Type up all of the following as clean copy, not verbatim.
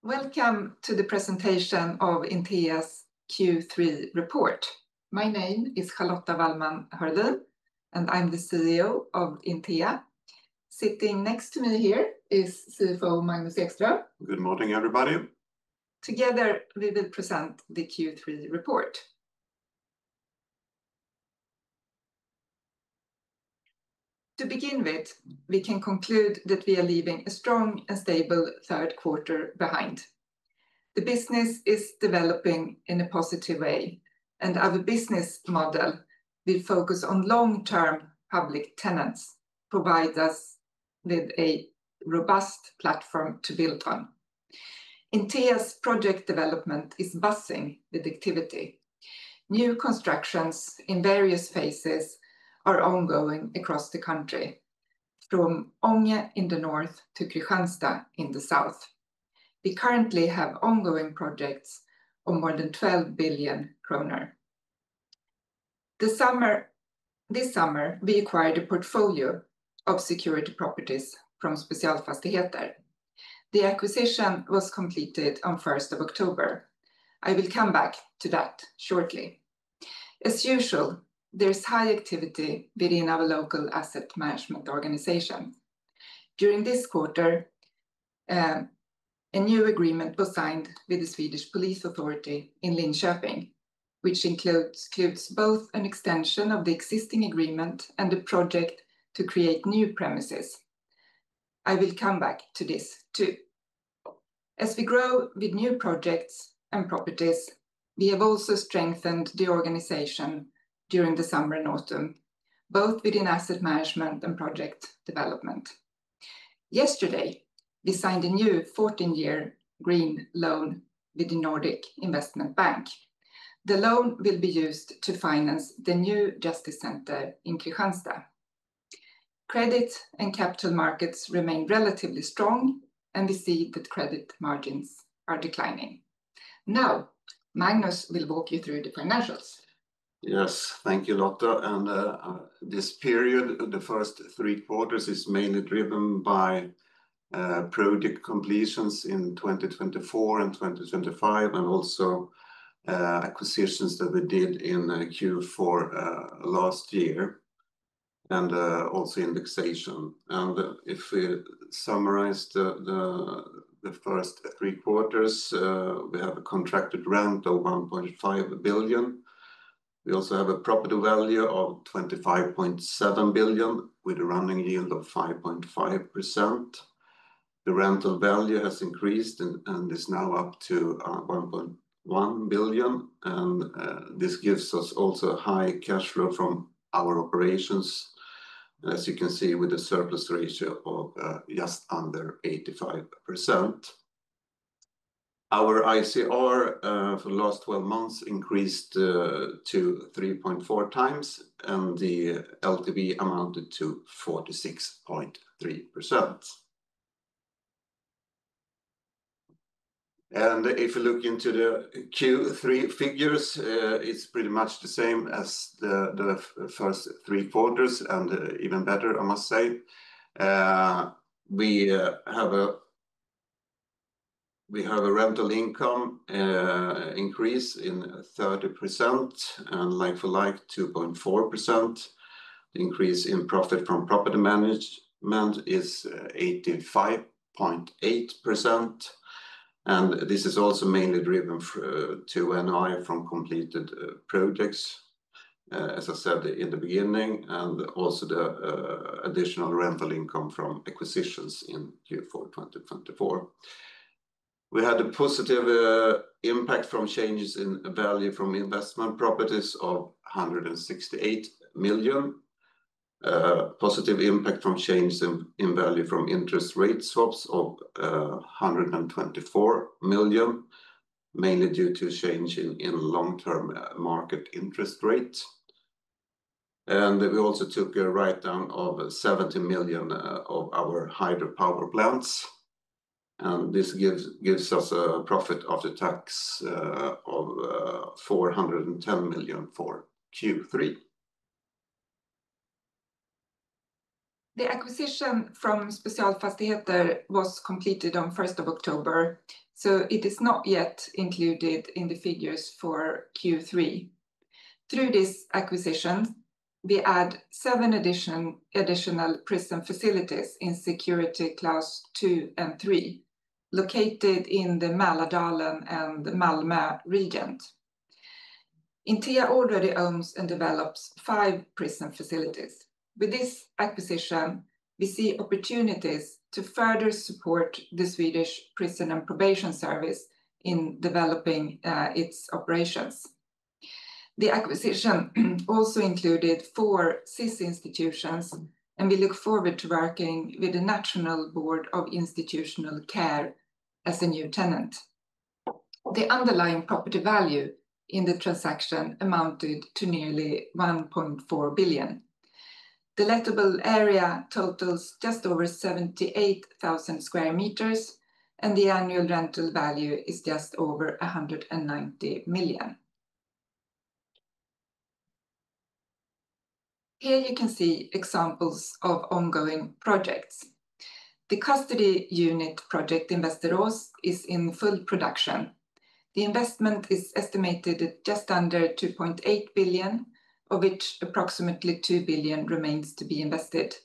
Welcome to the presentation of Intea's Q3 report. My name is Charlotta Wallman Hörlin, and I'm the CEO of Intea. Sitting next to me here is CFO Magnus Ekström. Good morning, everybody. Together, we will present the Q3 report. To begin with, we can conclude that we are leaving a strong and stable third quarter behind. The business is developing in a positive way, and our business model will focus on long-term public tenants, provide us with a robust platform to build on. Intea's project development is buzzing with activity. New constructions in various phases are ongoing across the country, from Ånge in the north to Kristianstad in the south. We currently have ongoing projects of more than 12 billion kronor. This summer, we acquired a portfolio of security properties from Specialfastigheter. The acquisition was completed on 1st of October. I will come back to that shortly. As usual, there's high activity within our local asset management organization. During this quarter, a new agreement was signed with the Swedish Police Authority in Linköping, which includes both an extension of the existing agreement and a project to create new premises. I will come back to this too. As we grow with new projects and properties, we have also strengthened the organization during the summer and autumn, both within asset management and project development. Yesterday, we signed a new 14-year green loan with the Nordic Investment Bank. The loan will be used to finance the new Justice Center in Kristianstad. Credit and capital markets remain relatively strong, and we see that credit margins are declining. Now, Magnus will walk you through the financials. Yes, thank you, Lotta. And this period, the first 3 quarters, is mainly driven by project completions in 2024 and 2025, and also acquisitions that we did in Q4 last year, and also indexation. And if we summarize the first 3 quarters, we have a contracted rent of 1.5 billion. We also have a property value of 25.7 billion with a running yield of 5.5%. The rental value has increased and is now up to 1.1 billion. And this gives us also a high cash flow from our operations, as you can see, with a surplus ratio of just under 85%. Our ICR for the last 12 months increased to 3.4 times, and the LTV amounted to 46.3%. And if you look into the Q3 figures, it's pretty much the same as the first 3 quarters, and even better, I must say. We have a rental income increase in 30%, and like-for-like 2.4%. The increase in profit from property management is 85.8%. And this is also mainly driven to NOI from completed projects, as I said in the beginning, and also the additional rental income from acquisitions in Q4 2024. We had a positive impact from changes in value from investment properties of 168 million. Positive impact from changes in value from interest rate swaps of 124 million, mainly due to change in long-term market interest rates. And we also took a write-down of 70 million of our hydropower plants. And this gives us a profit after tax of 410 million for Q3. The acquisition from Specialfastigheter was completed on 1st of October, so it is not yet included in the figures for Q3. Through this acquisition, we add 7 additional prison facilities in security class 2 and 3, located in the Mälardalen and Malmö region. Intea already owns and develops 5 prison facilities. With this acquisition, we see opportunities to further support the Swedish Prison and Probation Service in developing its operations. The acquisition also included 4 SIS institutions, and we look forward to working with the National Board of Institutional Care as a new tenant. The underlying property value in the transaction amounted to nearly 1.4 billion. The lettable area totals just over 78,000 square meters, and the annual rental value is just over 190 million. Here you can see examples of ongoing projects. The custody unit project in Västerås is in full production. The investment is estimated at just under 2.8 billion, of which approximately 2 billion remains to be invested.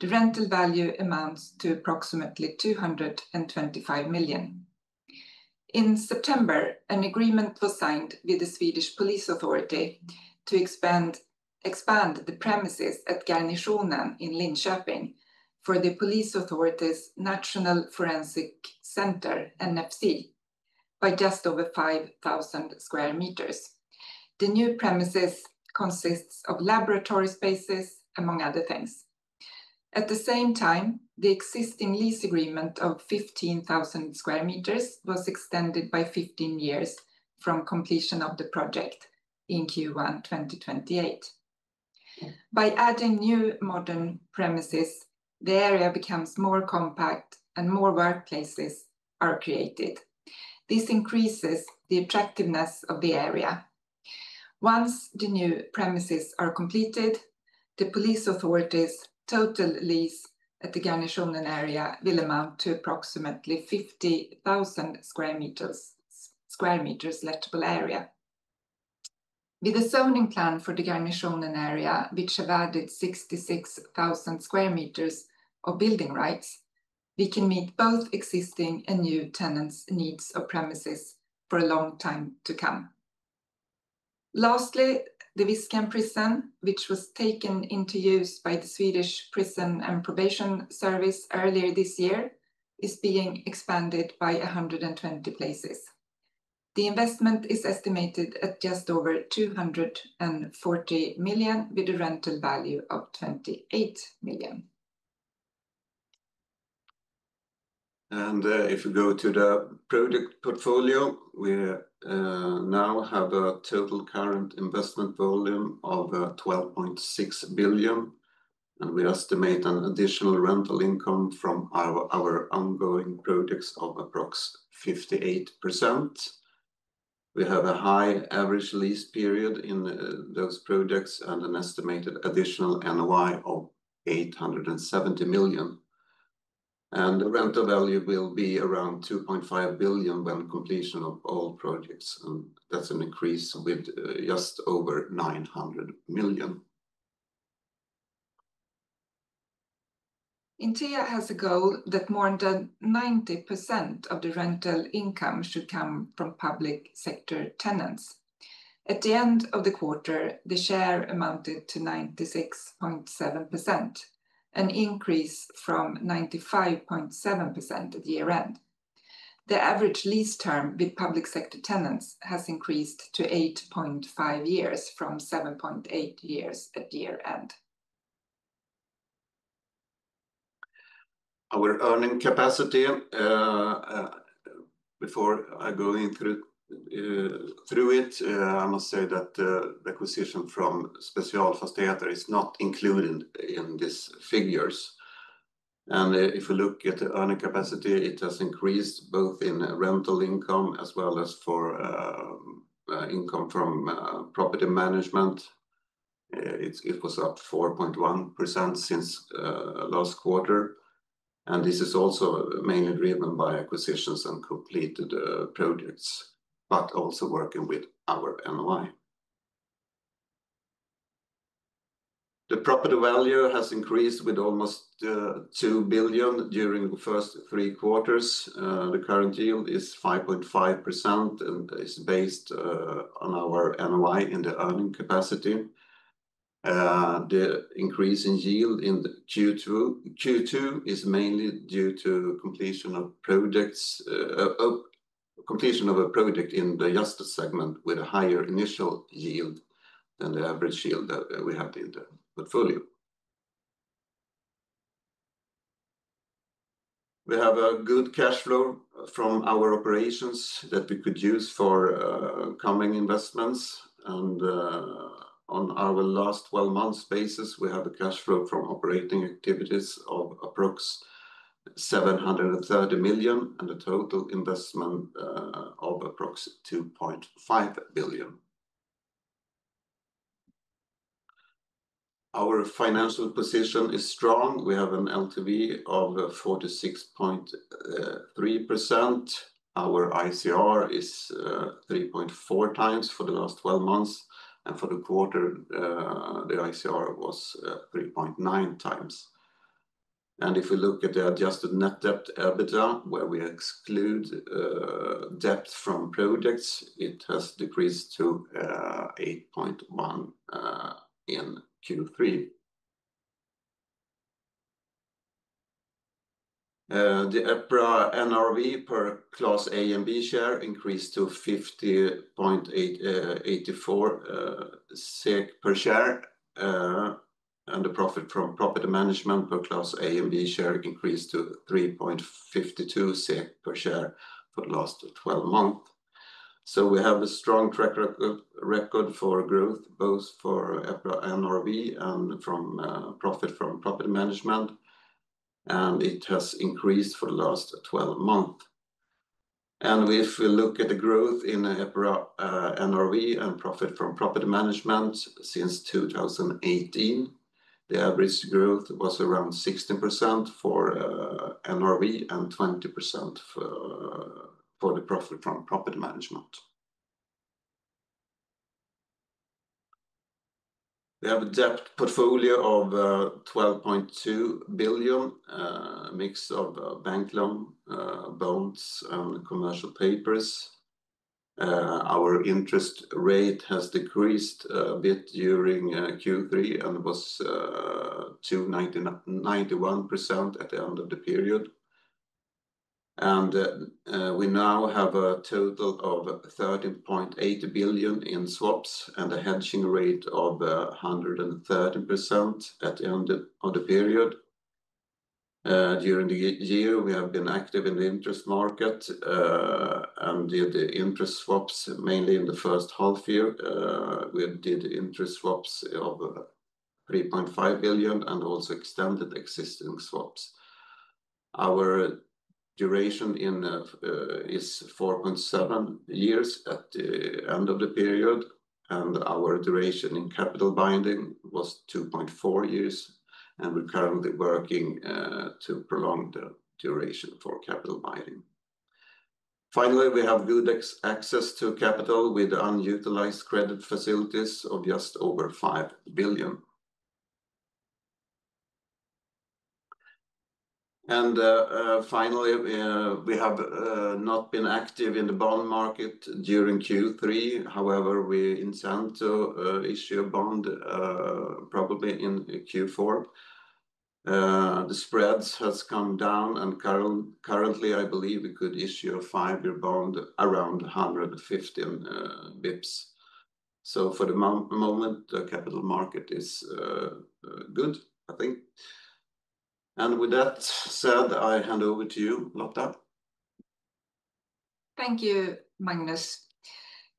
The rental value amounts to approximately 225 million. In September, an agreement was signed with the Swedish Police Authority to expand the premises at Garnisonen in Linköping for the Police Authority's National Forensic Center, NFC, by just over 5,000 square meters. The new premises consists of laboratory spaces, among other things. At the same time, the existing lease agreement of 15,000 square meters was extended by 15 years from completion of the project in Q1 2028. By adding new modern premises, the area becomes more compact and more workplaces are created. This increases the attractiveness of the area. Once the new premises are completed, the police authority's total lease at the Garnisonen area will amount to approximately 50,000 square meters lettable area. With the zoning plan for the Garnisonen area, which have added 66,000 square meters of building rights, we can meet both existing and new tenants' needs of premises for a long time to come. Lastly, the Viskan prison, which was taken into use by the Swedish Prison and Probation Service earlier this year, is being expanded by 120 places. The investment is estimated at just over 240 million, with a rental value of 28 million. And if we go to the project portfolio, we now have a total current investment volume of 12.6 billion, and we estimate an additional rental income from our ongoing projects of approx 58%. We have a high average lease period in those projects and an estimated additional NOI of 870 million. And the rental value will be around 2.5 billion when completion of all projects, and that's an increase with just over 900 million. Intea has a goal that more than 90% of the rental income should come from public sector tenants. At the end of the quarter, the share amounted to 96.7%, an increase from 95.7% at year end. The average lease term with public sector tenants has increased to 8.5 years from 7.8 years at year end. Our earning capacity, before I go through it, I must say that the acquisition from Specialfastigheter is not included in these figures. And if we look at the earning capacity, it has increased both in rental income as well as for income from property management. It was up 4.1% since last quarter, and this is also mainly driven by acquisitions and completed projects, but also working with our NOI. The property value has increased with almost 2 billion during the first 3 quarters. The current yield is 5.5% and is based on our NOI in the earning capacity. The increase in yield in the Q2 is mainly due to completion of projects, completion of a project in the Justice segment with a higher initial yield than the average yield that we have in the portfolio. We have a good cash flow from our operations that we could use for coming investments, and on our last 12 months basis, we have a cash flow from operating activities of approx 730 million and a total investment of approx 2.5 billion. Our financial position is strong. We have an LTV of 46.3%. Our ICR is 3.4 times for the last 12 months, and for the quarter, the ICR was 3.9 times. And if we look at the adjusted net debt EBITDA, where we exclude debt from projects, it has decreased to 8.1 in Q3. The EPRA NRV per Class A and B share increased to 50.84 SEK per share, and the profit from property management per Class A and B share increased to 3.52 SEK per share for the last 12 months. So we have a strong track record for growth, both for EPRA NRV and from profit from property management, and it has increased for the last 12 months. And if we look at the growth in EPRA NRV and profit from property management since 2018, the average growth was around 16% for NRV and 20% for the profit from property management. We have a debt portfolio of 12.2 billion, a mix of bank loan, bonds, and commercial papers. Our interest rate has decreased a bit during Q3 and was 91% at the end of the period. And we now have a total of 13.8 billion in swaps and a hedging rate of 130% at the end of the period. During the year, we have been active in the interest market and did the interest swaps mainly in the first half year. We did interest swaps of 3.5 billion and also extended existing swaps. Our duration is 4.7 years at the end of the period, and our duration in capital binding was 2.4 years, and we're currently working to prolong the duration for capital binding. Finally, we have good access to capital with unutilized credit facilities of just over 5 billion. And finally, we have not been active in the bond market during Q3. However, we intend to issue a bond probably in Q4. The spreads has come down, and currently, I believe we could issue a 5-year bond around 115 bips. So for the moment, the capital market is good, I think. And with that said, I hand over to you, Lotta. Thank you, Magnus.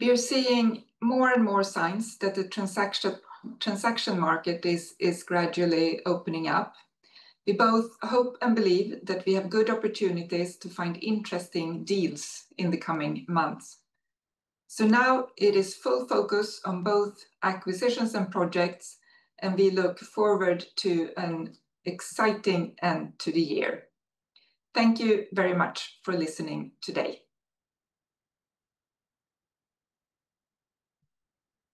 We are seeing more and more signs that the transaction market is gradually opening up. We both hope and believe that we have good opportunities to find interesting deals in the coming months. So now it is full focus on both acquisitions and projects, and we look forward to an exciting end to the year. Thank you very much for listening today.